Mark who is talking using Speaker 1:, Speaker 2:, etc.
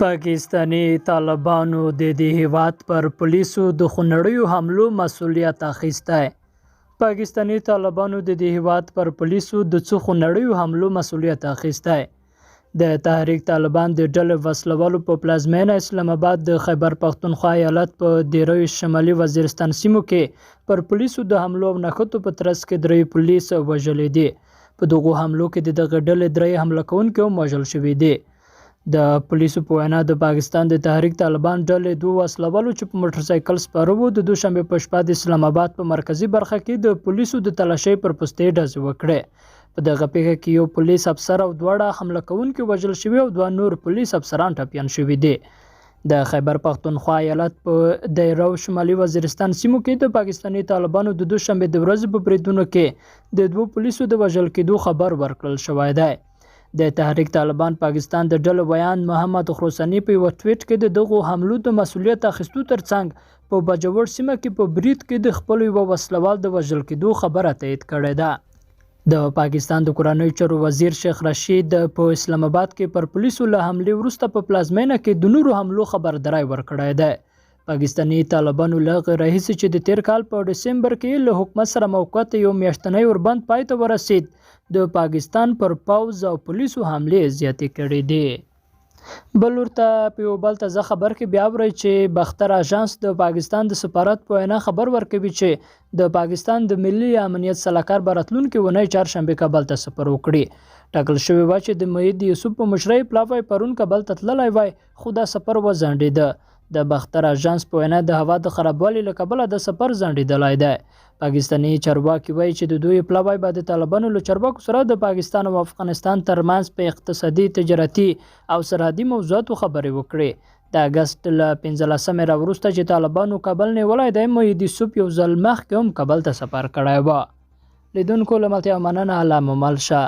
Speaker 1: پاکستانی طالبانو د دې هیواد پر پولیسو د خونړیو حملو مسؤلیت اخیستی. پاکستانی طالبانو د دې هیواد پر پولیسو د څو خونړیو حملو مسؤلیت اخیستی. د تحریک طالبان د ډلې وسلوالو په پلازمینه اسلام آباد د خیبر پختونخوا ایالت په دیرو شمالي وزیرستان سیمو کې پر پولیسو د حملو او نښتو په ترڅ کې 3 پولیس وژلي دي. په دغو حملو کې د دغه ډلې 3 حمله کوونکي هم وژل شوي دي. د پولیسو په وینا د پاکستان د تحریک طالبان ډلې 2 وسلوالو چې په موټر سایکل سپاره وو د دوشنبه په شپه د اسلام آباد په مرکزی برخه کې د پولیسو د تلاشۍ پر پوستې ډزې وکړې. په دغه پیښه کې یو پولیس افسر او 2 حمله کوونکي وژل شوي او 2 نور پولیس افسران ټپیان شوي دي. د خیبر پختونخوا ایالت په دیرو شمالي وزیرستان سیمو کې د پاکستانی طالبانو د دوشنبه د ورځې په بریدونو کې د 2 پولیسو د وژل کېدو خبر ورکړل شوی دی. د تحریک طالبان پاکستان د ډلې ویان محمد خروسانی په یو ټویټ کې د دغو حملو د مسؤلیت اخیستو ترڅنګ په باجوړ سیمه کې په برید کې د خپل یو وسلوال د وژل کېدو خبره تایید کړې ده. د پاکستان د کورنیو چارو وزیر شیخ رشید په اسلام آباد کې پر پولیسو له حملې وروسته په پلازمینه کې د نورو حملو خبرداری ورکړی دی. پاکستانی طالبانو له غیر راهیسې چې د تیر کال په ډسمبر کې له حکومت سره موقت یو میاشتنی اوربند پای ته ورسید، د پاکستان پر پوځ او پولیسو حملې زیاتې کړې دي. بل ورته په یو بل تازه خبر کې بیا وایي چې باختر اژانس د پاکستان د سفارت په وینا خبر ورکوي چې د پاکستان د ملي امنیت سلاکار به راتلونکې اونۍ چهارشنبه کابل ته سفر وکړي. ټاکل شوی و چې د مؤید یوسف په مشرۍ پلاوی پرون کابل ته تللی وای، خو دا سفر وځنډېده. د باختر اژانس په وینا د هوا د خرابوالي له کبله د سفر ځنډېدلی دی. پاکستانی چارواکي وایي چې د دوی پلاوی به د طالبانو له چارواکو سره د پاکستان او افغانستان ترمنځ په اقتصادي، تجارتي او سرحدي موضوعاتو خبرې وکړي. د اګست له 15مې راوروسته چې طالبانو کابل نیولی دی، مؤید یوسف یو ځل مخکې هم کابل ته سفر کړی و. لیدونکو له ملتیا مننه، الله مو مل شه.